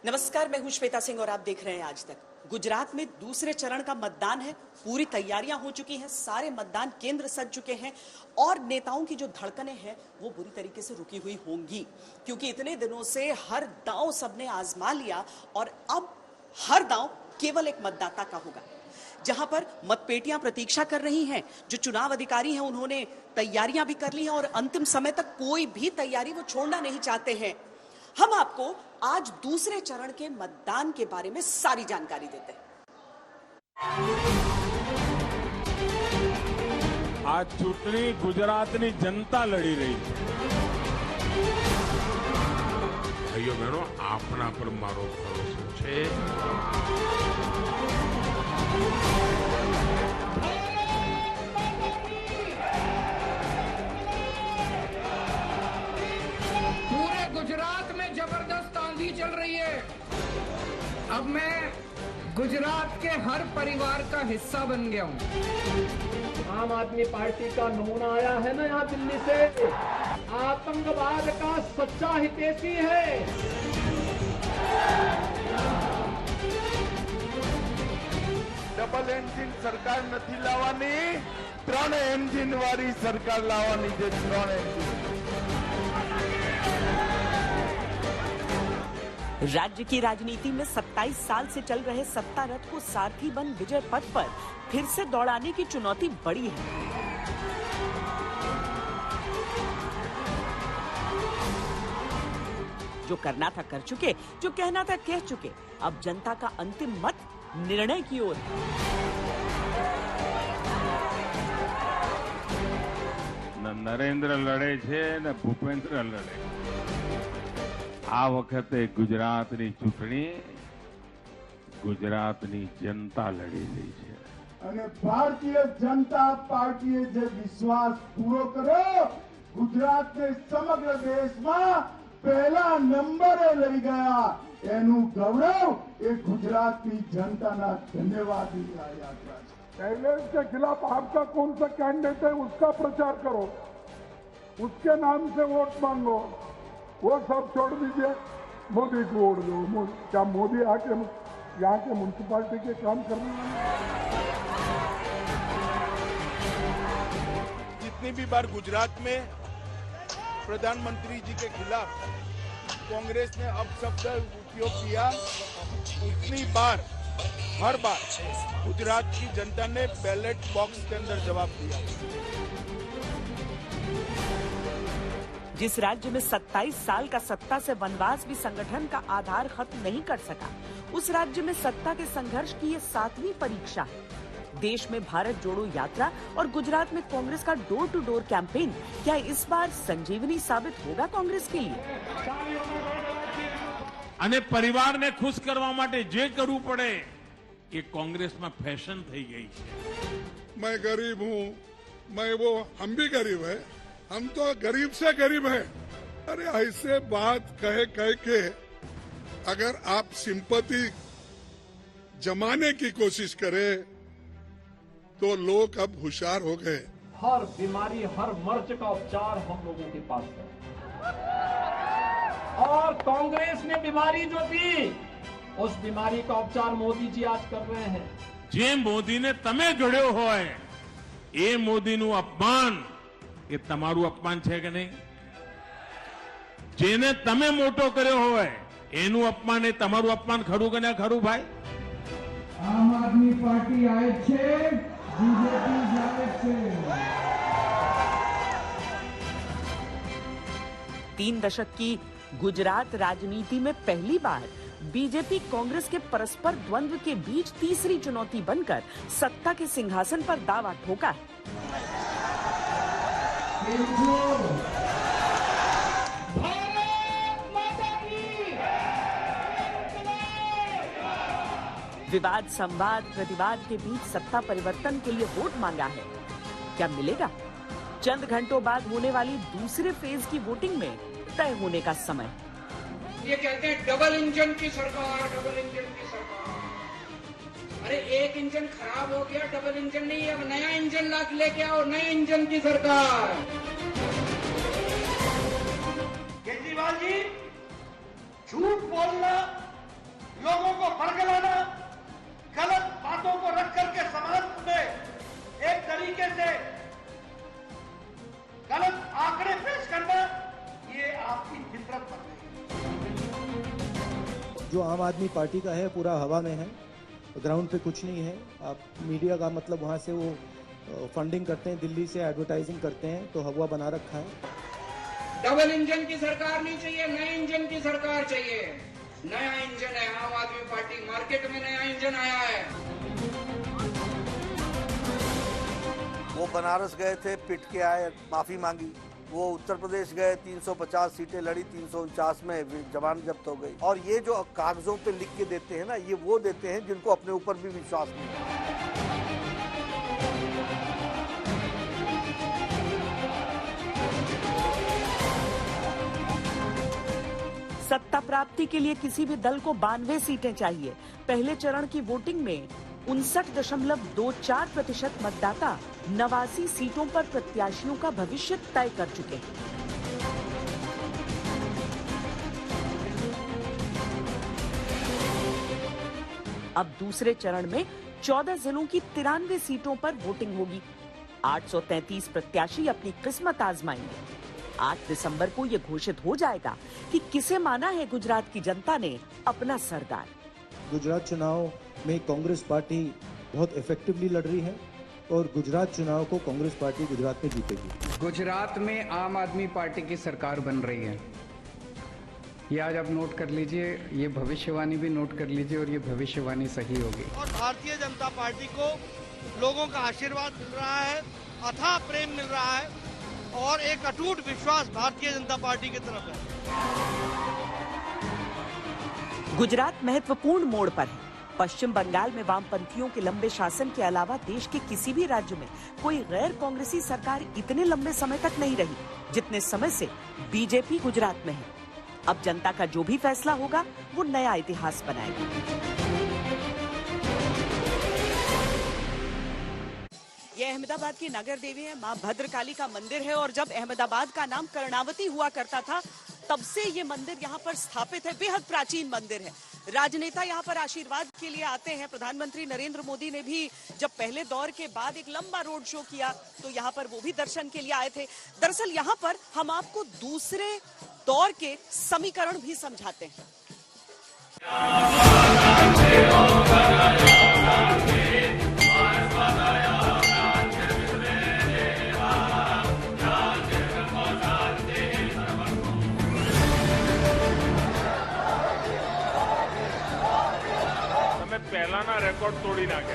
नमस्कार, मैं हूं श्वेता सिंह और आप देख रहे हैं आज तक। गुजरात में दूसरे चरण का मतदान है। पूरी तैयारियां हो चुकी हैं, सारे मतदान केंद्र सज चुके हैं और नेताओं की जो धड़कनें हैं वो बुरी तरीके से रुकी हुई होंगी, क्योंकि इतने दिनों से हर दांव सबने आजमा लिया और अब हर दांव केवल एक मतदाता का होगा। जहां पर मतपेटियां प्रतीक्षा कर रही हैं, जो चुनाव अधिकारी हैं उन्होंने तैयारियां भी कर ली हैं और अंतिम समय तक कोई भी तैयारी वो छोड़ना नहीं चाहते हैं। हम आपको आज दूसरे चरण के मतदान के बारे में सारी जानकारी देते हैं। आज चूंटणी गुजरातनी जनता लड़ी रही है। भाइयों बहनों, आपना पर मारो भरोસો છે। पूरे गुजरात में जबरदस्त आंधी चल रही है। अब मैं गुजरात के हर परिवार का हिस्सा बन गया हूँ। आम आदमी पार्टी का नमूना आया है ना यहाँ दिल्ली से, आतंकवाद का सच्चा हितैषी है। डबल एंजिन सरकार નથી લાવવાની, 3 એન્જિન વાળી સરકાર લાવવાની છે। 3 એન્જિન। राज्य की राजनीति में 27 साल से चल रहे सत्ता रथ को सारथी बन विजय पथ पर फिर से दौड़ाने की चुनौती बड़ी है। जो करना था कर चुके, जो कहना था कह चुके। अब जनता का अंतिम मत निर्णय की ओर है। न नरेंद्र लड़े छे न भूपेन्द्र लड़े। आ वखते गुजरातनी चूंटणी गुजरातनी जनता लड़ी रही है। અને ભારતીય જનતા પાર્ટીએ જે વિશ્વાસ પૂરો કર્યો, ગુજરાતને સમગ્ર દેશમાં પહેલા નંબરે લઈ ગયા, એનું ગૌરવ એ ગુજરાતની जनताના ધન્યવાદ યાત્રા છે। कांग्रेस के खिलाफ आपका कौन सा कैंडिडेट है उसका प्रचार करो, उसके नाम से वोट मांगो, वो सब छोड़ दीजिए। मोदी को वोट दो। क्या मोदी आके यहाँ के म्युनिसिपालिटी के काम करने वाले? जितनी भी बार गुजरात में प्रधानमंत्री जी के खिलाफ कांग्रेस ने अपशब्द उपयोग किया, उतनी बार हर बार गुजरात की जनता ने बैलेट बॉक्स के अंदर जवाब दिया। जिस राज्य में 27 साल का सत्ता से वनवास भी संगठन का आधार खत्म नहीं कर सका, उस राज्य में सत्ता के संघर्ष की ये 7वीं परीक्षा है। देश में भारत जोड़ो यात्रा और गुजरात में कांग्रेस का डोर टू डोर कैंपेन क्या इस बार संजीवनी साबित होगा कांग्रेस के लिए? અને પરિવારને ખુશ કરવા માટે જે કરવું પડે એ કોંગ્રેસમાં ફેશન થઈ ગઈ છે। मैं गरीब हूँ, मैं वो, हम भी गरीब है, हम तो गरीब से गरीब है। अरे ऐसे बात कह के अगर आप सिंपैथी जमाने की कोशिश करें तो लोग अब होशियार हो गए। हर बीमारी, हर मर्ज का उपचार हम लोगों के पास है। और कांग्रेस ने बीमारी जो दी, उस बीमारी का उपचार मोदी जी आज कर रहे हैं। જે મોદીને તમે ઘડ્યો હોય એ મોદીનું અપમાન એ તમારું અપમાન છે કે નહીં? જેને તમે મોટો કર્યો હોય એનું અપમાન એ તમારું અપમાન ખરું કે ના ખરું ભાઈ? આમ આદમી પાર્ટી આય છે, બીજેપી જાય છે। 3 दशक की गुजरात राजनीति में पहली बार बीजेपी कांग्रेस के परस्पर द्वंद्व के बीच तीसरी चुनौती बनकर सत्ता के सिंहासन पर दावा ठोका है। विवाद, संवाद, प्रतिवाद के बीच सत्ता परिवर्तन के लिए वोट मांगा है। क्या मिलेगा? चंद घंटों बाद होने वाली दूसरे फेज की वोटिंग में तय होने का समय। ये कहते हैं डबल इंजन की सरकार, डबल इंजन की सरकार। अरे एक इंजन खराब हो गया, डबल इंजन नहीं, अब नया इंजन लेके आओ, नए इंजन की सरकार। केजरीवाल जी, झूठ बोलना जो आम आदमी पार्टी का है पूरा हवा में है, ग्राउंड पे कुछ नहीं है। आप मीडिया का मतलब वहाँ से वो फंडिंग करते हैं, दिल्ली से एडवर्टाइजिंग करते हैं, तो हवा बना रखा है। डबल इंजन की सरकार नहीं चाहिए, नए इंजन की सरकार चाहिए। नया इंजन है आम आदमी पार्टी, मार्केट में नया इंजन आया है। वो बनारस गए थे, पिट के आए, माफी मांगी। वो उत्तर प्रदेश गए, 350 सीटें लड़ी, 349 में जवान जब्त हो गई। और ये जो कागजों पे लिख के देते हैं ना, ये वो देते हैं जिनको अपने ऊपर भी विश्वास नहीं है। सत्ता प्राप्ति के लिए किसी भी दल को 92 सीटें चाहिए। पहले चरण की वोटिंग में 59.24% मतदाता 89 सीटों पर प्रत्याशियों का भविष्य तय कर चुके हैं। अब दूसरे चरण में 14 जिलों की 93 सीटों पर वोटिंग होगी। 833 प्रत्याशी अपनी किस्मत आजमाएंगे। 8 दिसंबर को ये घोषित हो जाएगा कि किसे माना है गुजरात की जनता ने अपना सरदार। गुजरात चुनाव में कांग्रेस पार्टी बहुत इफेक्टिवली लड़ रही है और गुजरात चुनाव को कांग्रेस पार्टी गुजरात में जीतेगी। गुजरात में आम आदमी पार्टी की सरकार बन रही है। ये आज आप नोट कर लीजिए, ये भविष्यवाणी भी नोट कर लीजिए और ये भविष्यवाणी सही होगी। और भारतीय जनता पार्टी को लोगों का आशीर्वाद मिल रहा है, अथाह प्रेम मिल रहा है और एक अटूट विश्वास भारतीय जनता पार्टी की तरफ है। गुजरात महत्वपूर्ण मोड़ पर है। पश्चिम बंगाल में वामपंथियों के लंबे शासन के अलावा देश के किसी भी राज्य में कोई गैर कांग्रेसी सरकार इतने लंबे समय तक नहीं रही जितने समय से बीजेपी गुजरात में है। अब जनता का जो भी फैसला होगा वो नया इतिहास बनाएगा। ये अहमदाबाद की नगर देवी है, मां भद्रकाली का मंदिर है। और जब अहमदाबाद का नाम कर्णावती हुआ करता था तब से ये मंदिर यहाँ पर स्थापित है। बेहद प्राचीन मंदिर है। राजनेता यहाँ पर आशीर्वाद के लिए आते हैं। प्रधानमंत्री नरेंद्र मोदी ने भी जब पहले दौर के बाद एक लंबा रोड शो किया तो यहाँ पर वो भी दर्शन के लिए आए थे। दरअसल यहाँ पर हम आपको दूसरे दौर के समीकरण भी समझाते हैं। पहला ना रेकॉर्ड तोड़ी ना गए।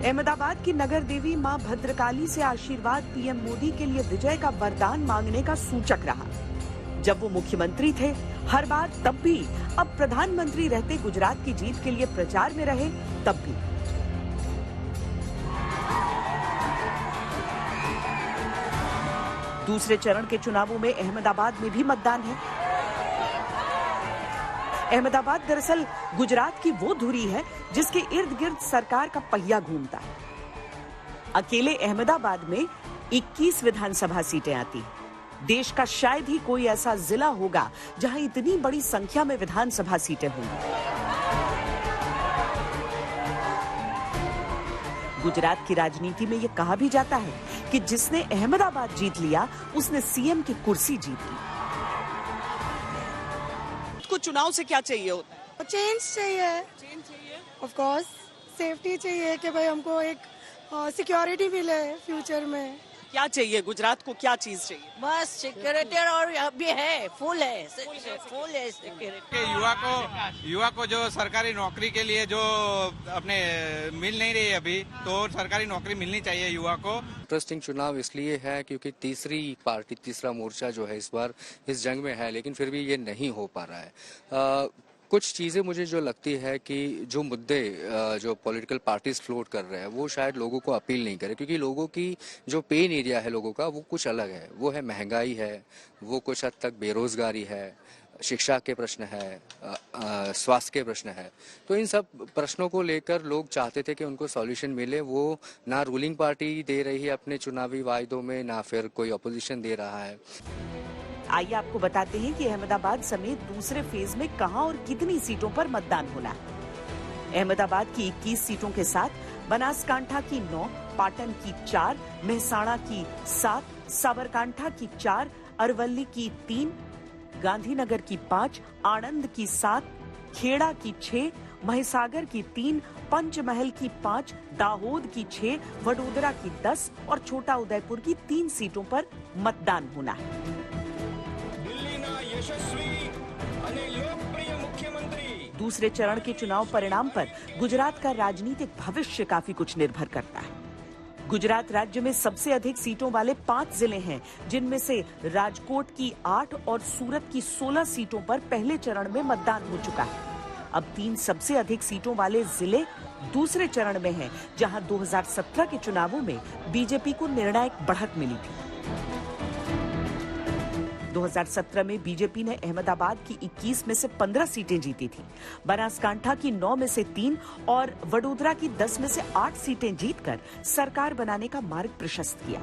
अहमदाबाद की नगर देवी मां भद्रकाली से आशीर्वाद पीएम मोदी के लिए विजय का वरदान मांगने का सूचक रहा। जब वो मुख्यमंत्री थे हर बार, तब भी, अब प्रधानमंत्री रहते गुजरात की जीत के लिए प्रचार में रहे, तब भी। दूसरे चरण के चुनावों में अहमदाबाद में भी मतदान है। अहमदाबाद दरअसल गुजरात की वो धुरी है जिसके इर्द गिर्द सरकार का पहिया घूमता है। अकेले अहमदाबाद में 21 विधानसभा सीटें आती हैं। देश का शायद ही कोई ऐसा जिला होगा जहां इतनी बड़ी संख्या में विधानसभा सीटें होंगी। गुजरात की राजनीति में ये कहा भी जाता है कि जिसने अहमदाबाद जीत लिया उसने सीएम की कुर्सी जीत ली। कुछ चुनाव से क्या चाहिए होता है? चेंज चाहिए, ऑफ कोर्स सेफ्टी चाहिए कि भाई हमको एक सिक्योरिटी मिले फ्यूचर में। क्या चाहिए गुजरात को, क्या चीज चाहिए? बस सिक्योरिटी, और अभी है, फुल है सिक्योरिटी। युवा को जो सरकारी नौकरी के लिए जो अपने मिल नहीं रही अभी, तो सरकारी नौकरी मिलनी चाहिए युवा को। इंटरेस्टिंग चुनाव इसलिए है क्योंकि तीसरा मोर्चा जो है इस बार इस जंग में है, लेकिन फिर भी ये नहीं हो पा रहा है। कुछ चीज़ें मुझे जो लगती है कि जो मुद्दे जो पॉलिटिकल पार्टीज फ्लोट कर रहे हैं वो शायद लोगों को अपील नहीं करे, क्योंकि लोगों की जो पेन एरिया है लोगों का वो कुछ अलग है। वो है महंगाई है, वो कुछ हद तक बेरोजगारी है, शिक्षा के प्रश्न है, स्वास्थ्य के प्रश्न है। तो इन सब प्रश्नों को लेकर लोग चाहते थे कि उनको सॉल्यूशन मिले। वो ना रूलिंग पार्टी दे रही है अपने चुनावी वायदों में, ना फिर कोई अपोजिशन दे रहा है। आइए आपको बताते हैं कि अहमदाबाद समेत दूसरे फेज में कहां और कितनी सीटों पर मतदान होना है। अहमदाबाद की 21 सीटों के साथ बनासकांठा की 9, पाटन की 4, मेहसाणा की 7, साबरकांठा की 4, अरवली की 3, गांधीनगर की 5, आणंद की 7, खेड़ा की 6, महिसागर की 3, पंचमहल की 5, दाहोद की 6, वडोदरा की 10 और छोटा उदयपुर की 3 सीटों पर मतदान होना है। दूसरे चरण के चुनाव परिणाम पर गुजरात का राजनीतिक भविष्य काफी कुछ निर्भर करता है। गुजरात राज्य में सबसे अधिक सीटों वाले 5 जिले हैं, जिनमें से राजकोट की 8 और सूरत की 16 सीटों पर पहले चरण में मतदान हो चुका है। अब 3 सबसे अधिक सीटों वाले जिले दूसरे चरण में हैं, जहां 2017 के चुनावों में बीजेपी को निर्णायक बढ़त मिली थी। 2017 में बीजेपी ने अहमदाबाद की 21 में से 15 सीटें जीती थी, बनासकांठा की 9 में से 3 और वडोदरा की 10 में से 8 सीटें जीतकर सरकार बनाने का मार्ग प्रशस्त किया।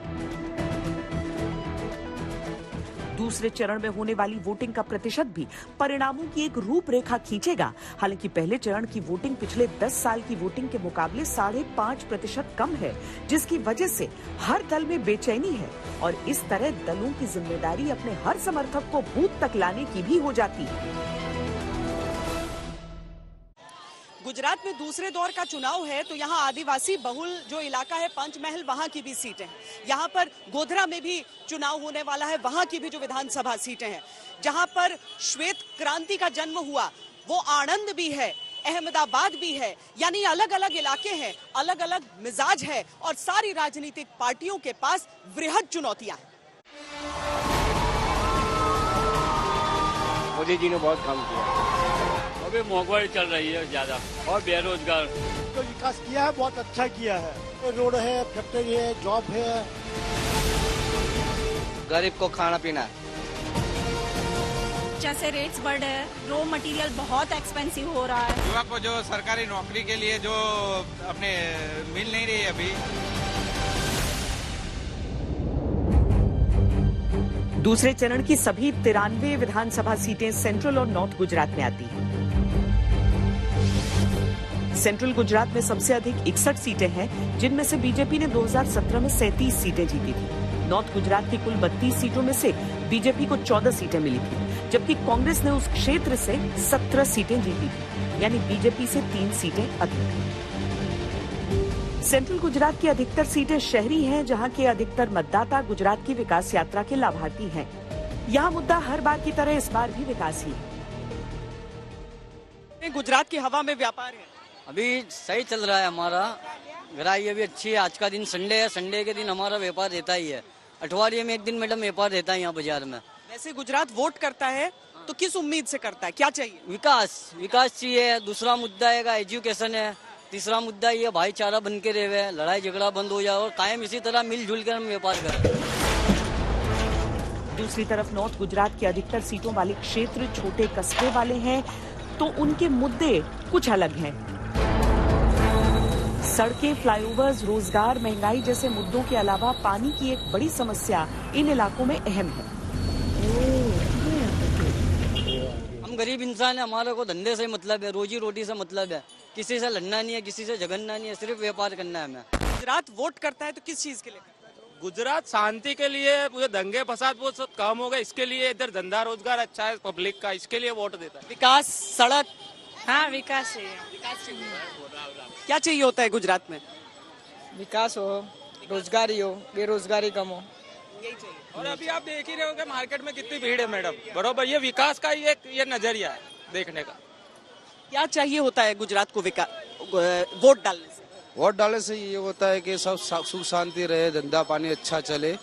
दूसरे चरण में होने वाली वोटिंग का प्रतिशत भी परिणामों की एक रूपरेखा खींचेगा। हालांकि पहले चरण की वोटिंग पिछले 10 साल की वोटिंग के मुकाबले 5.5% कम है, जिसकी वजह से हर दल में बेचैनी है और इस तरह दलों की जिम्मेदारी अपने हर समर्थक को बूथ तक लाने की भी हो जाती है। गुजरात में दूसरे दौर का चुनाव है, तो यहाँ आदिवासी बहुल जो इलाका है पंचमहल, वहाँ की भी सीटें हैं। यहाँ पर गोधरा में भी चुनाव होने वाला है, वहाँ की भी जो विधानसभा सीटें हैं। जहाँ पर श्वेत क्रांति का जन्म हुआ वो आणंद भी है, अहमदाबाद भी है, यानी अलग अलग इलाके हैं, अलग अलग मिजाज है और सारी राजनीतिक पार्टियों के पास वृहद चुनौतियां हैं। मोदी जी ने बहुत काम किया। अभी महंगाई चल रही है ज्यादा और बेरोजगार। तो विकास किया है, बहुत अच्छा किया है। रोड है, फैक्ट्री है, जॉब है। गरीब को खाना पीना। जैसे रेट्स बढ़ रहे हैं, रॉ मटेरियल बहुत एक्सपेंसिव हो रहा है। युवा को जो सरकारी नौकरी के लिए जो अपने मिल नहीं रही है अभी। दूसरे चरण की सभी 93 विधानसभा सीटें सेंट्रल और नॉर्थ गुजरात में आती हैं। सेंट्रल गुजरात में सबसे अधिक 61 सीटें हैं, जिनमें से बीजेपी ने 2017 में 37 सीटें जीती थी। नॉर्थ गुजरात की कुल 32 सीटों में से बीजेपी को 14 सीटें मिली थी, जबकि कांग्रेस ने उस क्षेत्र से 17 सीटें जीती थी, यानी बीजेपी से 3 सीटें अधिक। सेंट्रल गुजरात की अधिकतर सीटें शहरी हैं, जहां के अधिकतर मतदाता गुजरात की विकास यात्रा के लाभार्थी हैं। यहां मुद्दा हर बार की तरह इस बार भी विकास ही है। गुजरात की हवा में व्यापार है, अभी सही चल रहा है। हमारा ग्राहकी भी अच्छी है। आज का दिन संडे है, संडे के दिन हमारा व्यापार रहता ही है। अठवाडिये में एक दिन मैडम व्यापार रहता है यहाँ बाजार में। वैसे गुजरात वोट करता है तो किस उम्मीद से करता है, क्या चाहिए? विकास चाहिए। दूसरा मुद्दा है एजुकेशन है। तीसरा मुद्दा ये भाईचारा बन के रहे, लड़ाई झगड़ा बंद हो जाए और कायम इसी तरह मिलजुल कर हम व्यापार करें। दूसरी तरफ नॉर्थ गुजरात की अधिकतर सीटों वाले क्षेत्र छोटे कस्बे वाले हैं, तो उनके मुद्दे कुछ अलग हैं। सड़कें, फ्लाईओवर्स, रोजगार, महंगाई जैसे मुद्दों के अलावा पानी की एक बड़ी समस्या इन इलाकों में अहम है। हम गरीब इंसान है, हमारे को धंधे से मतलब है, रोजी रोटी से मतलब है। किसी से लड़ना नहीं है, किसी से झगड़ना नहीं है, सिर्फ व्यापार करना है हमें। गुजरात वोट करता है तो किस चीज के लिए? गुजरात शांति के लिए, मुझे दंगे फसाद वो सब काम हो गए, इसके लिए इधर धंधा रोजगार अच्छा है पब्लिक का, इसके लिए वोट देता है। विकास, सड़क। हाँ, विकास चाहिए। क्या चाहिए होता है गुजरात में? विकास हो, रोजगारी हो, बेरोजगारी कम हो, यही चाहिए। और अभी आप देख ही रहे होगे मार्केट में कितनी भीड़ है मैडम, बरोबर। ये विकास का ही ये नजरिया है देखने का। क्या चाहिए होता है गुजरात को वोट डालने से? वोट डालने से ये होता है कि सब सुख शांति रहे, धंधा पानी अच्छा चले।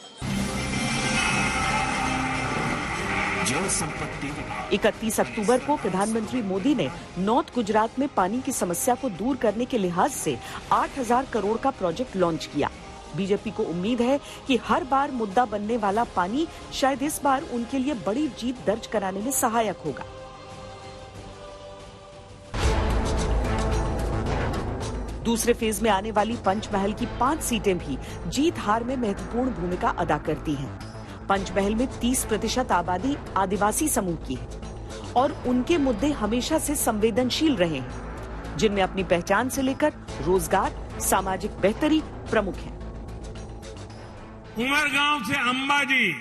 31 अक्टूबर को प्रधानमंत्री मोदी ने नॉर्थ गुजरात में पानी की समस्या को दूर करने के लिहाज से 8,000 करोड़ का प्रोजेक्ट लॉन्च किया। बीजेपी को उम्मीद है कि हर बार मुद्दा बनने वाला पानी शायद इस बार उनके लिए बड़ी जीत दर्ज कराने में सहायक होगा। दूसरे फेज में आने वाली पंचमहल की 5 सीटें भी जीत हार में महत्वपूर्ण भूमिका अदा करती हैं। पंचमहल में 30% आबादी आदिवासी समूह की है और उनके मुद्दे हमेशा से संवेदनशील रहे हैं। जिनमें अपनी पहचान से लेकर रोजगार, सामाजिक बेहतरी प्रमुख हैं। उमरगांव से अंबाजी,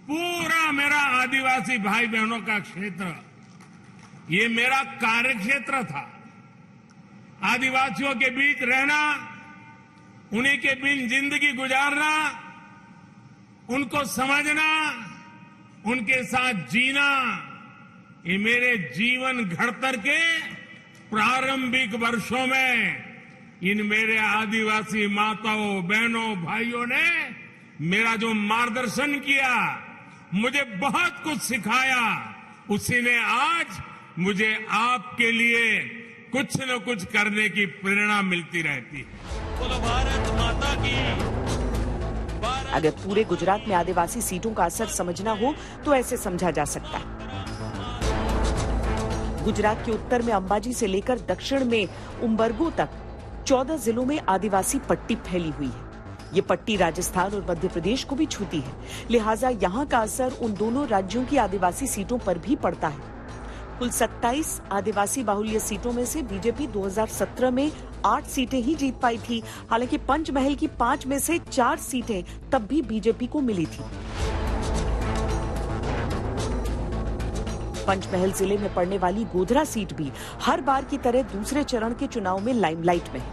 पूरा मेरा आदिवासी भाई बहनों का क्षेत्र, ये मेरा कार्य क्षेत्र था। आदिवासियों के बीच रहना, उन्हीं के बीच जिंदगी गुजारना, उनको समझना, उनके साथ जीना, ये मेरे जीवन घड़तर के प्रारंभिक वर्षों में इन मेरे आदिवासी माताओं, बहनों, भाइयों ने मेरा जो मार्गदर्शन किया, मुझे बहुत कुछ सिखाया, उसी ने आज मुझे आपके लिए कुछ न कुछ करने की प्रेरणा मिलती रहती है। बोलो भारत माता की। अगर पूरे गुजरात में आदिवासी सीटों का असर समझना हो तो ऐसे समझा जा सकता है। गुजरात के उत्तर में अंबाजी से लेकर दक्षिण में उम्बरगो तक 14 जिलों में आदिवासी पट्टी फैली हुई है। ये पट्टी राजस्थान और मध्य प्रदेश को भी छूती है, लिहाजा यहाँ का असर उन दोनों राज्यों की आदिवासी सीटों पर भी पड़ता है। कुल 27 आदिवासी बाहुल्य सीटों में से बीजेपी 2017 में 8 सीटें ही जीत पाई थी। हालांकि पंचमहल की 5 में से 4 सीटें तब भी बीजेपी को मिली थी। पंचमहल जिले में पड़ने वाली गोधरा सीट भी हर बार की तरह दूसरे चरण के चुनाव में लाइमलाइट में है।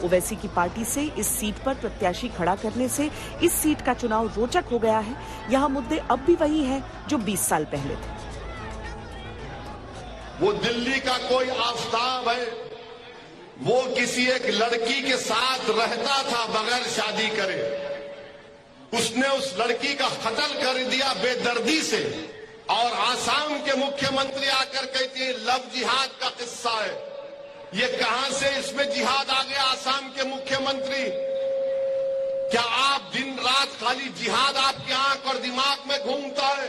ओवैसी की पार्टी से इस सीट पर प्रत्याशी खड़ा करने से इस सीट का चुनाव रोचक हो गया है। यहाँ मुद्दे अब भी वही हैं जो 20 साल पहले थे। वो दिल्ली का कोई आफताब है, वो किसी एक लड़की के साथ रहता था बगैर शादी करे। उसने उस लड़की का कत्ल कर दिया बेदर्दी से, और आसाम के मुख्यमंत्री आकर कहते हैं लव जिहाद का किस्सा है। ये कहां से इसमें जिहाद आ गया? आसाम के मुख्यमंत्री, क्या आप दिन रात खाली जिहाद आपके आंख और दिमाग में घूमता है?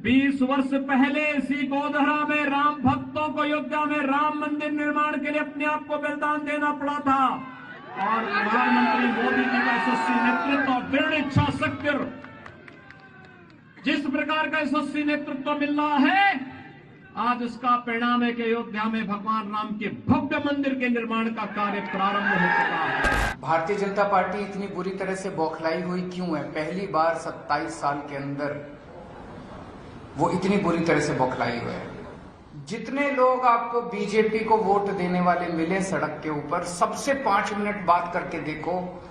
20 वर्ष पहले इसी गोधरा में राम भक्तों को अयोध्या में राम मंदिर निर्माण के लिए अपने आप को बलिदान देना पड़ा था, और प्रधानमंत्री मोदी जी का यशस्वी नेतृत्व और दृढ़ इच्छा शक्ति, जिस प्रकार का यशस्वी नेतृत्व मिल रहा है, आज उसका परिणाम है कि अयोध्या में भगवान राम के भव्य मंदिर के निर्माण का कार्य प्रारंभ हो चुका है। भारतीय जनता पार्टी इतनी बुरी तरह से बौखलाई हुई क्यों है? पहली बार 27 साल के अंदर वो इतनी बुरी तरह से बौखलाई हुए है। जितने लोग आपको बीजेपी को वोट देने वाले मिले सड़क के ऊपर, सबसे 5 मिनट बात करके देखो,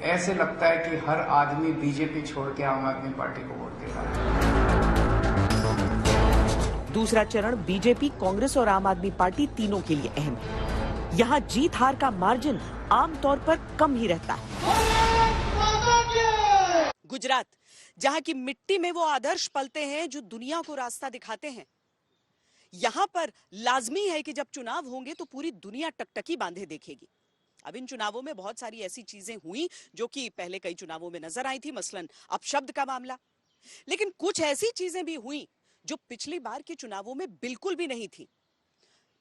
ऐसे लगता है कि हर आदमी बीजेपी छोड़ के आम आदमी पार्टी को वोट दे रहा है। दूसरा चरण बीजेपी, कांग्रेस और आम आदमी पार्टी तीनों के लिए अहम है। यहाँ जीत हार का मार्जिन आमतौर पर कम ही रहता है। गुजरात, जहाँ की मिट्टी में वो आदर्श पलते हैं जो दुनिया को रास्ता दिखाते हैं, यहाँ पर लाजमी है कि जब चुनाव होंगे तो पूरी दुनिया टकटकी बांधे देखेगी। अब इन चुनावों में बहुत सारी ऐसी चीजें हुई जो कि पहले कई चुनावों में नजर आई थी, मसलन अपशब्द का मामला, लेकिन कुछ ऐसी चीजें भी हुई जो पिछली बार के चुनावों में बिल्कुल भी नहीं थी।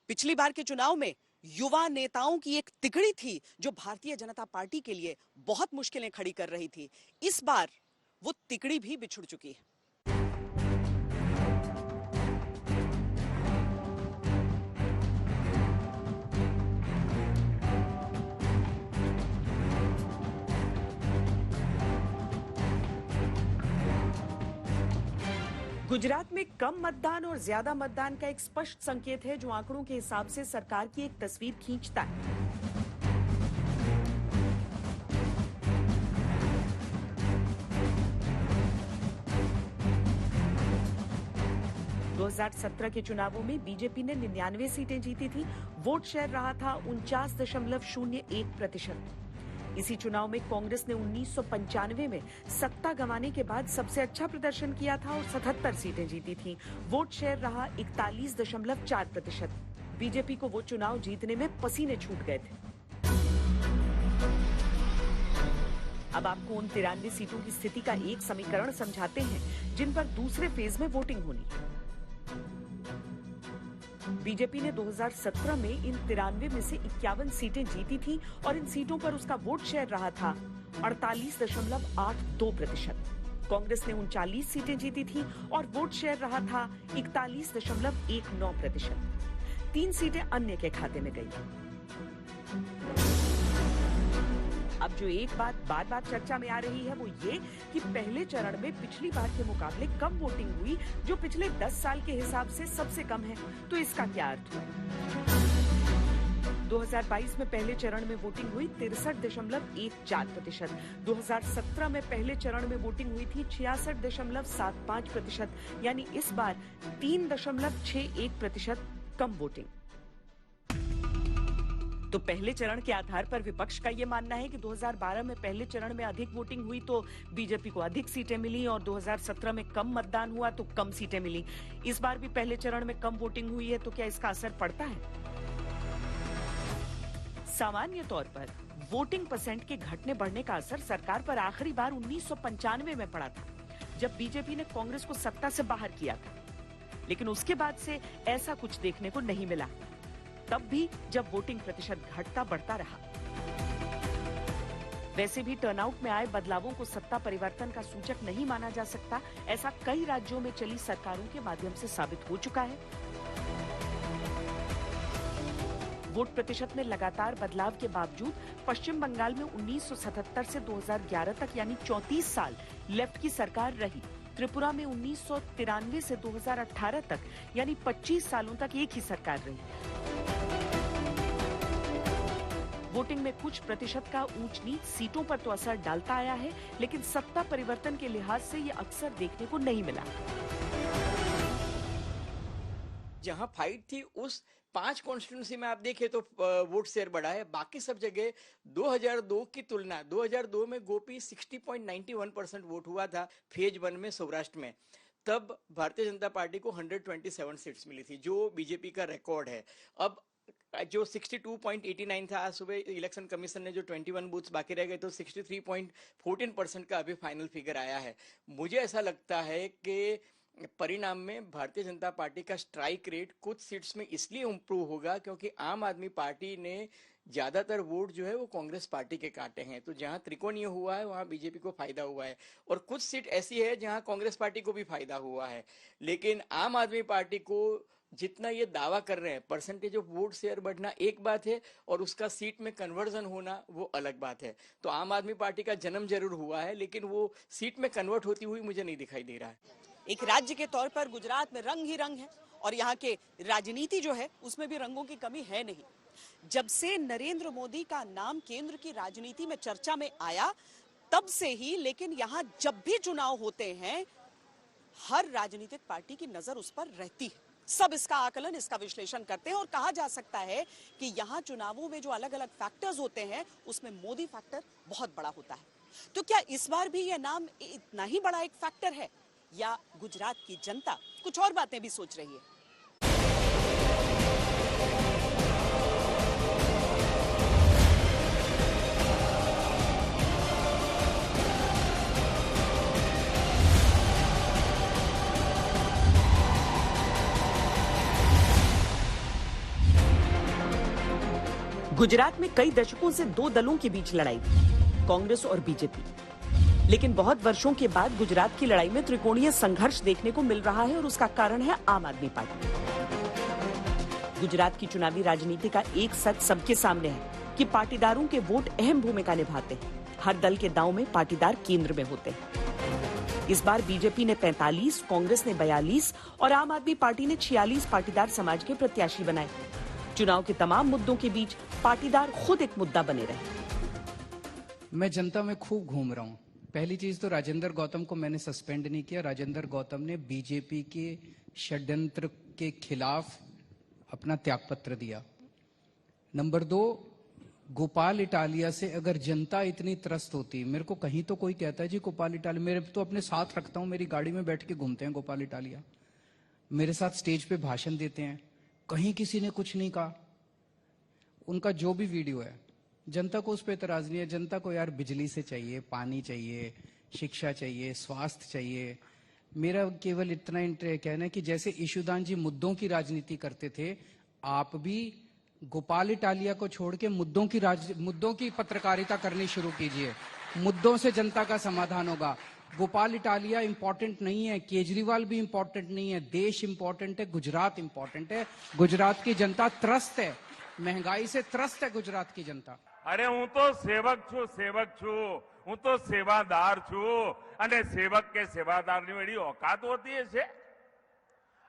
पिछली बार के चुनाव में युवा नेताओं की एक तिकड़ी थी जो भारतीय जनता पार्टी के लिए बहुत मुश्किलें खड़ी कर रही थी। इस बार वो तिकड़ी भी बिछुड़ चुकी है। गुजरात में कम मतदान और ज्यादा मतदान का एक स्पष्ट संकेत है जो आंकड़ों के हिसाब से सरकार की एक तस्वीर खींचता है। दो 2017 के चुनावों में बीजेपी ने 99 सीटें जीती थी। वोट शेयर रहा था 49.01%। इसी चुनाव में कांग्रेस ने 1995 में सत्ता गंवाने के बाद सबसे अच्छा प्रदर्शन किया था और 77 सीटें जीती थीं। वोट शेयर रहा 41.4%। बीजेपी को वो चुनाव जीतने में पसीने छूट गए थे। अब आपको उन 93 सीटों की स्थिति का एक समीकरण समझाते हैं जिन पर दूसरे फेज में वोटिंग होनी है। बीजेपी ने 2017 में इन 93 में से 51 सीटें जीती थी और इन सीटों पर उसका वोट शेयर रहा था 48.82%। कांग्रेस ने 39 सीटें जीती थी और वोट शेयर रहा था 41.19%। 3 सीटें अन्य के खाते में गई। अब जो एक बात बार बार चर्चा में आ रही है वो ये कि पहले चरण में पिछली बार के मुकाबले कम वोटिंग हुई, जो पिछले 10 साल के हिसाब से सबसे कम है। तो इसका क्या अर्थ हुआ? 2022 में पहले चरण में वोटिंग हुई 63.14%। 2017 में पहले चरण में वोटिंग हुई थी 66.75%, यानी इस बार 3.61% कम वोटिंग। तो पहले चरण के आधार पर विपक्ष का यह मानना है कि 2012 में पहले चरण में अधिक वोटिंग हुई तो बीजेपी को अधिक सीटें मिली, और 2017 में कम मतदान हुआ तो कम सीटें मिली। इस बार भी पहले चरण में कम वोटिंग हुई है, तो क्या इसका असर पड़ता है? सामान्य तौर पर वोटिंग परसेंट के घटने बढ़ने का असर सरकार पर आखिरी बार 1995 में पड़ा था, जब बीजेपी ने कांग्रेस को सत्ता से बाहर किया था। लेकिन उसके बाद से ऐसा कुछ देखने को नहीं मिला, तब भी जब वोटिंग प्रतिशत घटता बढ़ता रहा। वैसे भी टर्नआउट में आए बदलावों को सत्ता परिवर्तन का सूचक नहीं माना जा सकता। ऐसा कई राज्यों में चली सरकारों के माध्यम से साबित हो चुका है। वोट प्रतिशत में लगातार बदलाव के बावजूद पश्चिम बंगाल में 1977 से 2011 तक यानी 34 साल लेफ्ट की सरकार रही। त्रिपुरा में 1993 से 2018 तक यानी 25 सालों तक एक ही सरकार रही। वोटिंग में कुछ प्रतिशत का ऊंच नीच सीटों पर तो असर डालता आया है, लेकिन सत्ता परिवर्तन के लिहाज से ये अक्सर देखने को नहीं मिला। जहां फाइट थी उस 5 कॉन्स्टिट्यूंसी में आप देखें तो वोट शेयर बढ़ा है। बाकी सब जगह 2002 की तुलना, 2002 में गोपी 60.91% वोट हुआ था फेज 1 में सौराष्ट्र में, तब भारतीय जनता पार्टी को 127 सीट्स मिली थी, जो बीजेपी का रिकॉर्ड है। अब जो 62.89 था, आज सुबह इलेक्शन कमीशन ने जो 21 बूथ्स बाकी रह गए तो 63.14% का अभी फाइनल फिगर आया है। मुझे ऐसा लगता है कि परिणाम में भारतीय जनता पार्टी का स्ट्राइक रेट कुछ सीट्स में इसलिए इंप्रूव होगा क्योंकि आम आदमी पार्टी ने ज्यादातर वोट जो है वो कांग्रेस पार्टी के काटे हैं। तो जहां त्रिकोणीय हुआ है वहां बीजेपी को फायदा हुआ है, और कुछ सीट ऐसी है जहां कांग्रेस पार्टी को भी फायदा हुआ है। लेकिन आम आदमी पार्टी को जितना ये दावा कर रहे हैं परसेंटेज ऑफ वोट शेयर बढ़ना एक बात है, और उसका सीट में कन्वर्जन होना वो अलग बात है। तो आम आदमी पार्टी का जन्म जरूर हुआ है, लेकिन वो सीट में कन्वर्ट होती हुई मुझे नहीं दिखाई दे रहा है। एक राज्य के तौर पर गुजरात में रंग ही रंग है, और यहाँ के राजनीति जो है उसमें भी रंगों की कमी है नहीं। जब से नरेंद्र मोदी का नाम केंद्र की राजनीति में चर्चा में आया तब से ही, लेकिन यहाँ जब भी चुनाव होते हैं हर राजनीतिक पार्टी की नजर उस पर रहती है। सब इसका आकलन, इसका विश्लेषण करते हैं, और कहा जा सकता है कि यहाँ चुनावों में जो अलग अलग फैक्टर्स होते हैं उसमें मोदी फैक्टर बहुत बड़ा होता है। तो क्या इस बार भी यह नाम इतना ही बड़ा एक फैक्टर है, या गुजरात की जनता कुछ और बातें भी सोच रही है? गुजरात में कई दशकों से 2 दलों के बीच लड़ाई थी, कांग्रेस और बीजेपी। लेकिन बहुत वर्षों के बाद गुजरात की लड़ाई में त्रिकोणीय संघर्ष देखने को मिल रहा है, और उसका कारण है आम आदमी पार्टी। गुजरात की चुनावी राजनीति का एक सच सबके सामने है कि पाटीदारों के वोट अहम भूमिका निभाते हैं। हर दल के दांव में पाटीदार केंद्र में होते हैं। इस बार बीजेपी ने 45, कांग्रेस ने 42 और आम आदमी पार्टी ने 46 पाटीदार समाज के प्रत्याशी बनाए। चुनाव के तमाम मुद्दों के बीच पाटीदार खुद एक मुद्दा बने रहे। मैं जनता में खूब घूम रहा हूँ। पहली चीज तो राजेंद्र गौतम को मैंने सस्पेंड नहीं किया। राजेंद्र गौतम ने बीजेपी के षड्यंत्र के खिलाफ अपना त्यागपत्र दिया। नंबर 2, गोपाल इटालिया से अगर जनता इतनी त्रस्त होती, मेरे को कहीं तो कोई कहता है जी गोपाल इटालिया, मेरे तो अपने साथ रखता हूं, मेरी गाड़ी में बैठ के घूमते हैं गोपाल इटालिया, मेरे साथ स्टेज पे भाषण देते हैं, कहीं किसी ने कुछ नहीं कहा। उनका जो भी वीडियो है, जनता को उस पर एतराज नहीं है। जनता को यार बिजली से चाहिए, पानी चाहिए, शिक्षा चाहिए, स्वास्थ्य चाहिए। मेरा केवल इतना कहना है कि जैसे ईशुदान जी मुद्दों की राजनीति करते थे, आप भी गोपाल इटालिया को छोड़ के मुद्दों की पत्रकारिता करनी शुरू कीजिए। मुद्दों से जनता का समाधान होगा। गोपाल इटालिया इंपॉर्टेंट नहीं है, केजरीवाल भी इंपॉर्टेंट नहीं है, देश इंपॉर्टेंट है, गुजरात इंपॉर्टेंट है। गुजरात की जनता त्रस्त है, महंगाई से त्रस्त है गुजरात की जनता। अरे हूँ तो सेवक छू, हूँ तो सेवादार छू અને સેવક કે સેવાદારની એવી ઓકાત હોતી છે?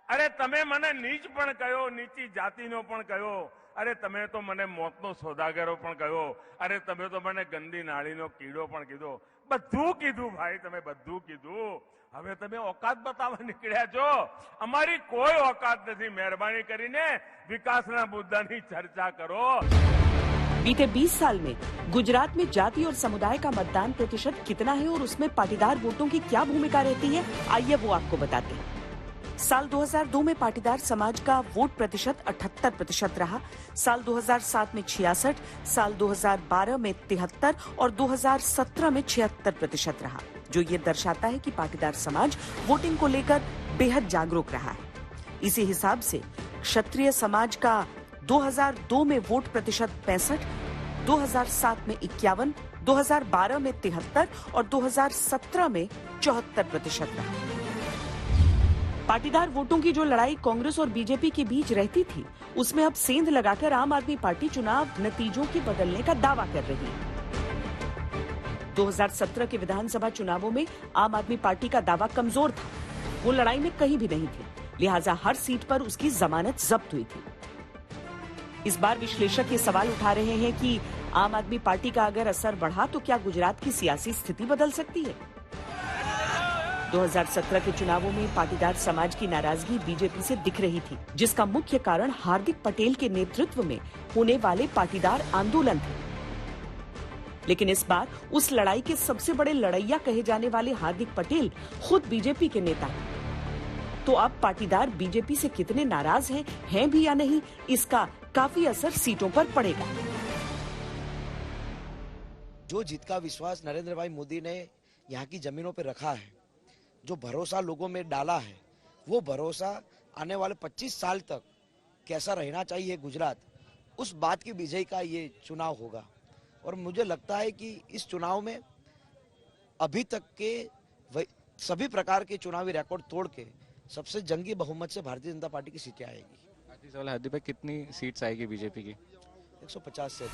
અરે તમે મને નીચ પણ કહ્યો, નીચી જાતિનો પણ કહ્યો, અરે તમે તો મને મોતનો સોદાગરો પણ કહ્યો, અરે તમે તો મને ગંદી નાળીનો કીડો પણ કીધો, બધું કીધું ભાઈ, તમે બધું કીધું। હવે તમે ઓકાત બતાવવા નીકળ્યા છો? અમારી કોઈ ઓકાત નથી। મહેરબાની કરીને વિકાસના મુદ્દાની ચર્ચા કરો। बीते 20 साल में गुजरात में जाति और समुदाय का मतदान प्रतिशत कितना है और उसमें पाटीदार वोटों की क्या भूमिका रहती है, आइए वो आपको बताते हैं। साल 2002 में पाटीदार समाज का वोट प्रतिशत 78% रहा, साल 2007 में 66%, साल 2012 में 73% और 2017 में 76% रहा, जो ये दर्शाता है कि पाटीदार समाज वोटिंग को लेकर बेहद जागरूक रहा है। इसी हिसाब से क्षत्रिय समाज का 2002 में वोट प्रतिशत 65%, 2007 में 51%, 2012 में 73% और 2017 में 74% रहा। पाटीदार वोटों की जो लड़ाई कांग्रेस और बीजेपी के बीच रहती थी, उसमें अब सेंध लगाकर आम आदमी पार्टी चुनाव नतीजों के बदलने का दावा कर रही है। 2017 के विधानसभा चुनावों में आम आदमी पार्टी का दावा कमजोर था, वो लड़ाई में कहीं भी नहीं थी, लिहाजा हर सीट पर उसकी जमानत जब्त हुई थी। इस बार विश्लेषक ये सवाल उठा रहे हैं कि आम आदमी पार्टी का अगर असर बढ़ा तो क्या गुजरात की सियासी स्थिति बदल सकती है? 2017 के चुनावों में पाटीदार समाज की नाराजगी बीजेपी से दिख रही थी, जिसका मुख्य कारण हार्दिक पटेल के नेतृत्व में होने वाले पाटीदार आंदोलन थे। लेकिन इस बार उस लड़ाई के सबसे बड़े लड़ैया कहे जाने वाले हार्दिक पटेल खुद बीजेपी के नेता हैं। तो अब पाटीदार बीजेपी से कितने नाराज हैं भी या नहीं, इसका काफी असर सीटों पर पड़ेगा। जो जीत का विश्वास नरेंद्र भाई मोदी ने यहाँ की जमीनों पर रखा है, जो भरोसा लोगों में डाला है, वो भरोसा आने वाले 25 साल तक कैसा रहना चाहिए गुजरात, उस बात की विजय का ये चुनाव होगा। और मुझे लगता है कि इस चुनाव में अभी तक के सभी प्रकार के चुनावी रिकॉर्ड तोड़ के सबसे जंगी बहुमत से भारतीय जनता पार्टी की सीटें आएगी। हद्दी पे कितनी सीट्स आएगी बीजेपी की? 150 से।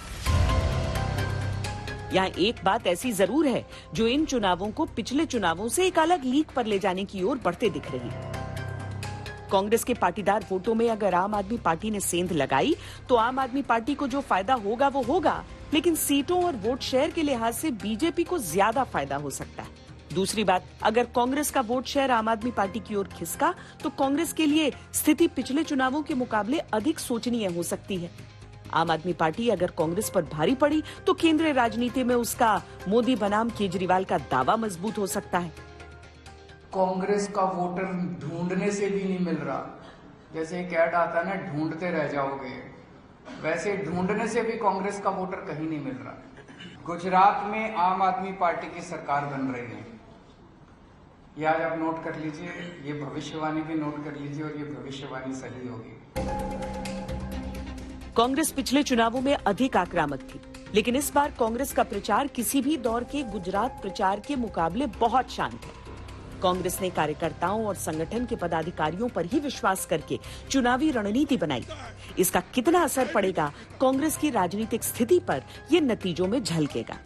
यहाँ एक बात ऐसी जरूर है जो इन चुनावों को पिछले चुनावों से एक अलग लीग पर ले जाने की ओर बढ़ते दिख रही है। कांग्रेस के पाटीदार वोटों में अगर आम आदमी पार्टी ने सेंध लगाई तो आम आदमी पार्टी को जो फायदा होगा वो होगा, लेकिन सीटों और वोट शेयर के लिहाज से बीजेपी को ज्यादा फायदा हो सकता है। दूसरी बात, अगर कांग्रेस का वोट शेयर आम आदमी पार्टी की ओर खिसका तो कांग्रेस के लिए स्थिति पिछले चुनावों के मुकाबले अधिक सोचनीय हो सकती है। आम आदमी पार्टी अगर कांग्रेस पर भारी पड़ी तो केंद्रीय राजनीति में उसका मोदी बनाम केजरीवाल का दावा मजबूत हो सकता है। कांग्रेस का वोटर ढूंढने से भी नहीं मिल रहा। जैसे एक ऐड आता है ना, ढूंढते रह जाओगे, वैसे ढूंढने से भी कांग्रेस का वोटर कहीं नहीं मिल रहा। गुजरात में आम आदमी पार्टी की सरकार बन रही है, ये आज आप नोट कर लीजिए, ये भविष्यवाणी भी नोट कर लीजिए और ये भविष्यवाणी सही होगी। कांग्रेस पिछले चुनावों में अधिक आक्रामक थी, लेकिन इस बार कांग्रेस का प्रचार किसी भी दौर के गुजरात प्रचार के मुकाबले बहुत शांत है। कांग्रेस ने कार्यकर्ताओं और संगठन के पदाधिकारियों पर ही विश्वास करके चुनावी रणनीति बनाई। इसका कितना असर पड़ेगा कांग्रेस की राजनीतिक स्थिति पर, ये नतीजों में झलकेगा।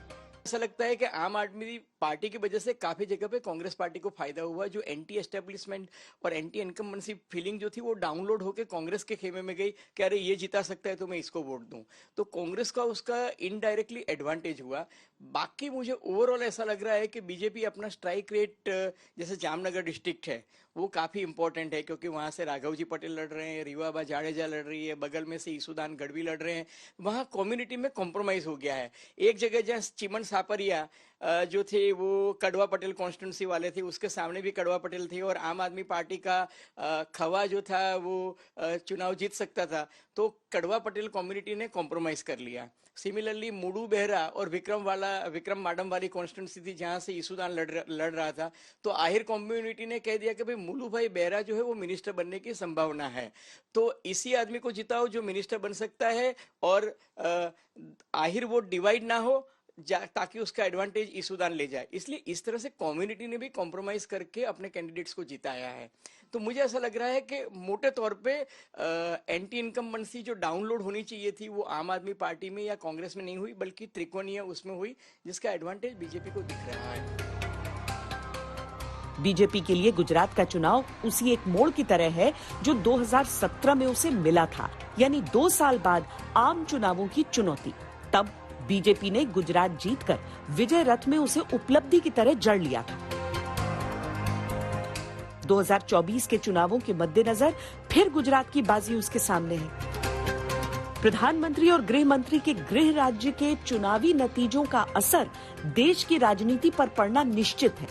ऐसा लगता है कि आम आदमी पार्टी की वजह से काफी जगह पे कांग्रेस पार्टी को फायदा हुआ। जो एंटी एस्टेब्लिशमेंट और एंटी इनकम्बेंसी फीलिंग जो थी वो डाउनलोड होकर कांग्रेस के खेमे में गई कि अरे ये जीता सकता है तो मैं इसको वोट दूं, तो कांग्रेस का उसका इनडायरेक्टली एडवांटेज हुआ। बाकी मुझे ओवरऑल ऐसा लग रहा है कि बीजेपी अपना स्ट्राइक रेट, जैसे जामनगर डिस्ट्रिक्ट है वो काफी इंपॉर्टेंट है क्योंकि वहां से राघव जी पटेल लड़ रहे हैं, रीवाबा जाडेजा लड़ रही है, बगल में से ईसुदान गढ़वी लड़ रहे हैं। वहां कम्युनिटी में कॉम्प्रोमाइज हो गया है। एक जगह जहाँ चिमन सापरिया जो थे वो कड़वा पटेल कॉन्स्टिट्यूंसी वाले थे, उसके सामने भी कड़वा पटेल थे और आम आदमी पार्टी का खवा जो था वो चुनाव जीत सकता था, तो कड़वा पटेल कम्युनिटी ने कॉम्प्रोमाइज कर लिया। सिमिलरली मुडू बेहरा और विक्रम माडम वाली कॉन्स्टिट्यूंसी थी जहां से ईसुदान लड़ रहा था, तो आहिर कम्युनिटी ने कह दिया कि भाई मुलू भाई बेहरा जो है वो मिनिस्टर बनने की संभावना है, तो इसी आदमी को जिताओ जो मिनिस्टर बन सकता है और आहिर वोट डिवाइड ना हो, ताकि उसका एडवांटेज ईसूदान ले जाए। इसलिए इस तरह से कम्युनिटी ने भी कॉम्प्रोमाइज करके अपने कैंडिडेट्स को जिताया है। तो मुझे ऐसा लग रहा है कि मोटे तौर पे एंटी इनकम्बेंसी जो डाउनलोड होनी चाहिए थी वो आम आदमी पार्टी में या कांग्रेस में नहीं हुई, बल्कि त्रिकोणीय उसमें हुई, जिसका एडवांटेज बीजेपी को दिख रहा है। बीजेपी के लिए गुजरात का चुनाव उसी एक मोड़ की तरह है जो 2017 में उसे मिला था, यानी 2 साल बाद आम चुनावों की चुनौती। तब बीजेपी ने गुजरात जीतकर विजय रथ में उसे उपलब्धि की तरह जड़ लिया था। 2024 के चुनावों के मद्देनजर फिर गुजरात की बाजी उसके सामने है। प्रधानमंत्री और गृह मंत्री के गृह राज्य के चुनावी नतीजों का असर देश की राजनीति पर पड़ना निश्चित है,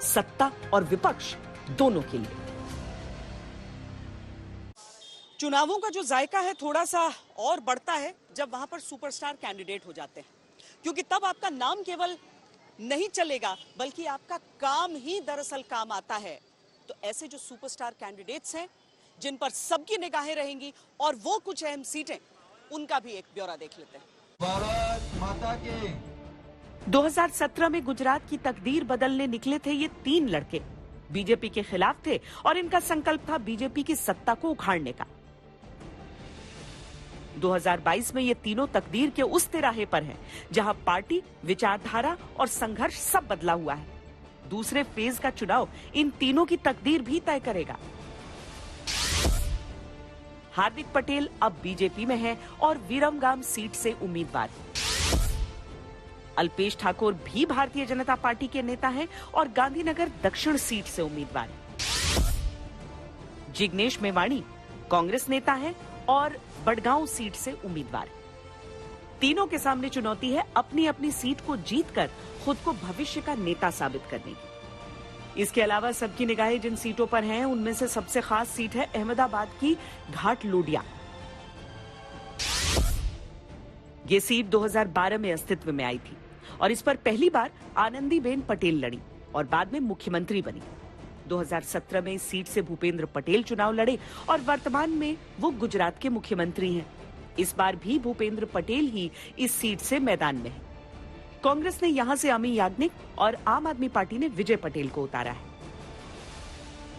सत्ता और विपक्ष दोनों के लिए। चुनावों का जो जायका है थोड़ा सा और बढ़ता है जब वहां पर सुपरस्टार कैंडिडेट हो जाते हैं, क्योंकि तब आपका नाम केवल नहीं चलेगा बल्कि आपका काम ही दरअसल काम आता है। तो ऐसे जो सुपरस्टार कैंडिडेट्स हैं जिन पर सबकी निगाहें रहेंगी और वो कुछ अहम सीटें, उनका भी एक ब्यौरा देख लेते हैं। भारत माता की 2017 में गुजरात की तकदीर बदलने निकले थे ये 3 लड़के। बीजेपी के खिलाफ थे और इनका संकल्प था बीजेपी की सत्ता को उखाड़ने का। 2022 में ये तीनों तकदीर के उस तिराहे पर हैं, जहां पार्टी, विचारधारा और संघर्ष सब बदला हुआ है। दूसरे फेज का चुनाव इन तीनों की तकदीर भी तय करेगा। हार्दिक पटेल अब बीजेपी में हैं और विरमगाम सीट से उम्मीदवार हैं। अल्पेश ठाकुर भी भारतीय जनता पार्टी के नेता हैं और गांधीनगर दक्षिण सीट से उम्मीदवार हैं। जिग्नेश मेवाणी कांग्रेस नेता हैं और बड़गांव सीट से उम्मीदवार हैं। तीनों के सामने चुनौती है अपनी अपनी सीट को जीतकर खुद को भविष्य का नेता साबित करने की। इसके अलावा सबकी निगाहें जिन सीटों पर हैं, उनमें से सबसे खास सीट है अहमदाबाद की घाट लोडिया। ये सीट 2012 में अस्तित्व में आई थी और इस पर पहली बार आनंदीबेन पटेल लड़ी और बाद में मुख्यमंत्री बनी। 2017 में इस सीट से भूपेंद्र पटेल चुनाव लड़े और वर्तमान में वो गुजरात के मुख्यमंत्री हैं। इस बार भी भूपेंद्र पटेल ही इस सीट से मैदान में है। कांग्रेस ने यहां से अमी याज्ञनिक और आम आदमी पार्टी ने विजय पटेल को उतारा है।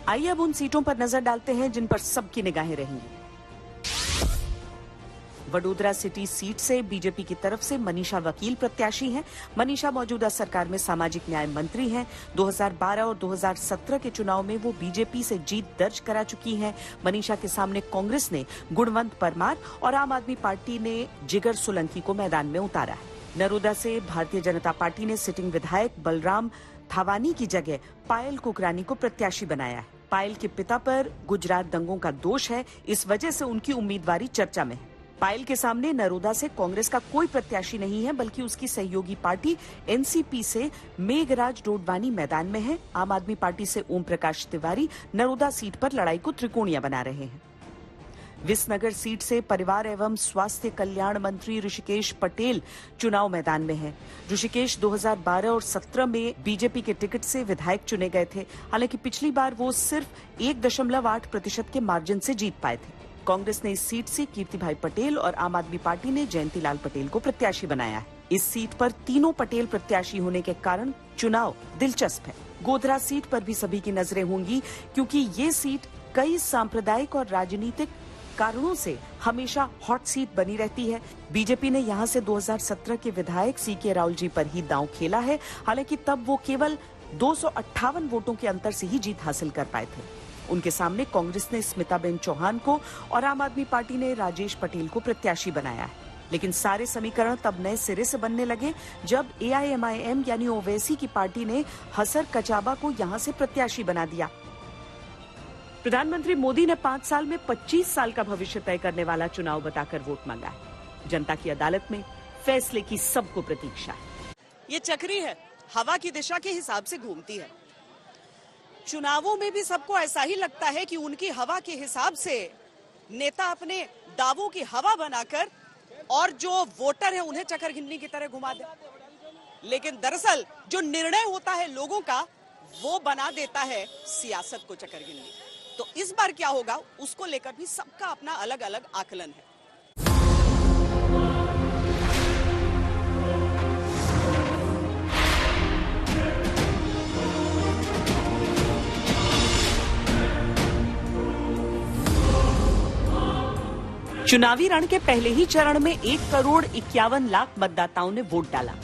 आइए अब उन सीटों पर नजर डालते हैं जिन पर सबकी निगाहें रहेंगी। वडोदरा सिटी सीट से बीजेपी की तरफ से मनीषा वकील प्रत्याशी हैं। मनीषा मौजूदा सरकार में सामाजिक न्याय मंत्री हैं। 2012 और 2017 के चुनाव में वो बीजेपी से जीत दर्ज करा चुकी हैं। मनीषा के सामने कांग्रेस ने गुणवंत परमार और आम आदमी पार्टी ने जिगर सोलंकी को मैदान में उतारा है। नरोदा से भारतीय जनता पार्टी ने सिटिंग विधायक बलराम थावानी की जगह पायल कुकरानी को प्रत्याशी बनाया है। पायल के पिता पर गुजरात दंगों का दोष है, इस वजह से उनकी उम्मीदवारी चर्चा में है। पायल के सामने नरोदा से कांग्रेस का कोई प्रत्याशी नहीं है, बल्कि उसकी सहयोगी पार्टी एनसीपी से मेघराज डोडवानी मैदान में है। आम आदमी पार्टी से ओम प्रकाश तिवारी नरोदा सीट पर लड़ाई को त्रिकोणीय बना रहे हैं। विसनगर सीट से परिवार एवं स्वास्थ्य कल्याण मंत्री ऋषिकेश पटेल चुनाव मैदान में हैं। ऋषिकेश 2012 और 17 में बीजेपी के टिकट से विधायक चुने गए थे। हालांकि पिछली बार वो सिर्फ 1.8% के मार्जिन से जीत पाए थे। कांग्रेस ने इस सीट से कीर्तिभाई पटेल और आम आदमी पार्टी ने जयंतीलाल पटेल को प्रत्याशी बनाया है। इस सीट पर तीनों पटेल प्रत्याशी होने के कारण चुनाव दिलचस्प है। गोधरा सीट पर भी सभी की नजरें होंगी, क्योंकि ये सीट कई सांप्रदायिक और राजनीतिक कारणों से हमेशा हॉट सीट बनी रहती है। बीजेपी ने यहां से 2017 के विधायक सीके राहुल जी पर ही दांव खेला है। हालांकि तब वो केवल 258 वोटों के अंतर से ही जीत हासिल कर पाए थे। उनके सामने कांग्रेस ने स्मिताबेन चौहान को और आम आदमी पार्टी ने राजेश पटेल को प्रत्याशी बनाया है। लेकिन सारे समीकरण तब नए सिरे से बनने लगे जब AIMIM यानी ओवैसी की पार्टी ने हसर कचाबा को यहां से प्रत्याशी बना दिया। प्रधानमंत्री मोदी ने 5 साल में 25 साल का भविष्य तय करने वाला चुनाव बताकर वोट मांगा है। जनता की अदालत में फैसले की सबको प्रतीक्षा है। ये चक्री है, हवा की दिशा के हिसाब से घूमती है। चुनावों में भी सबको ऐसा ही लगता है कि उनकी हवा के हिसाब से नेता अपने दावों की हवा बनाकर और जो वोटर है उन्हें चक्करगिन्नी की तरह घुमा दे। लेकिन दरअसल जो निर्णय होता है लोगों का, वो बना देता है सियासत को चक्करगिन्नी। तो इस बार क्या होगा उसको लेकर भी सबका अपना अलग अलग आकलन है। चुनावी रण के पहले ही चरण में 1,51,00,000 मतदाताओं ने वोट डाला,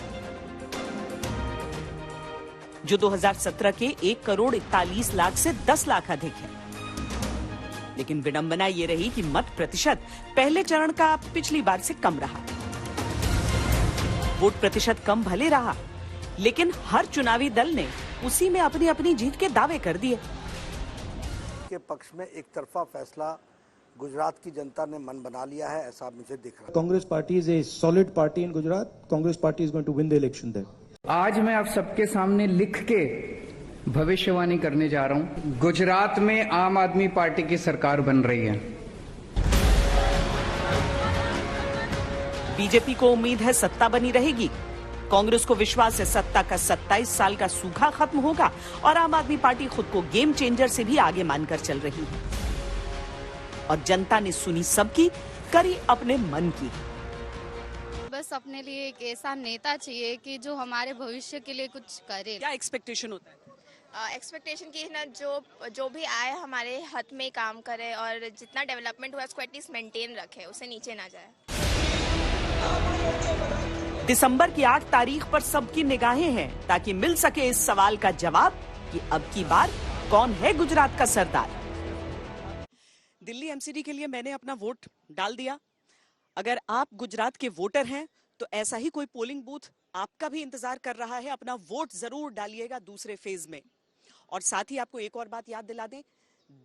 जो 2017 के 1,41,00,000 से 10 लाख अधिक है। लेकिन विडंबना ये रही कि मत प्रतिशत पहले चरण का पिछली बार से कम रहा। वोट प्रतिशत कम भले रहा, लेकिन हर चुनावी दल ने उसी में अपनी अपनी जीत के दावे कर दिए। के पक्ष में एक तरफा फैसला गुजरात की जनता ने मन बना लिया है, ऐसा मुझे दिख रहा है। Congress party is a solid party in Gujarat. Congress party is going to win the election there. आज मैं आप सबके सामने लिख के भविष्यवाणी करने जा रहा हूं, गुजरात में आम आदमी पार्टी की सरकार बन रही है। बीजेपी को उम्मीद है सत्ता बनी रहेगी। कांग्रेस को विश्वास है सत्ता का 27 साल का सूखा खत्म होगा और आम आदमी पार्टी खुद को गेम चेंजर से भी आगे मानकर चल रही है। और जनता ने सुनी सबकी, करी अपने मन की। बस अपने लिए एक ऐसा नेता चाहिए कि जो हमारे भविष्य के लिए कुछ करे। क्या एक्सपेक्टेशन होता है? एक्सपेक्टेशन की ना जो भी आए हमारे हद में काम करे और जितना डेवलपमेंट हुआ उसको एटलीस्ट मेंटेन रखे, उसे नीचे ना जाए। दिसंबर की 8 तारीख पर सबकी निगाहें हैं ताकि मिल सके इस सवाल का जवाब कि अब की बार कौन है गुजरात का सरदार। दिल्ली एमसीडी के लिए मैंने अपना वोट डाल दिया। अगर आप गुजरात के वोटर हैं तो ऐसा ही कोई पोलिंग बूथ आपका भी इंतजार कर रहा है। अपना वोट जरूर डालिएगा दूसरे फेज में। और साथ ही आपको एक और बात याद दिला दें,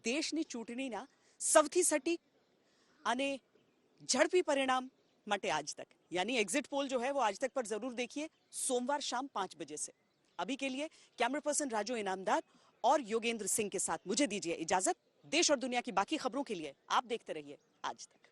देश ने चूंटनी ना सौथी सटीक અને ઝડપી પરિણામ માટે आज तक, यानी एग्जिट पोल जो है वो आज तक पर जरूर देखिए सोमवार शाम 5 बजे से। अभी के लिए कैमरा पर्सन राजू इनामदार और योगेंद्र सिंह के साथ मुझे दीजिए इजाजत। देश और दुनिया की बाकी खबरों के लिए आप देखते रहिए आज तक।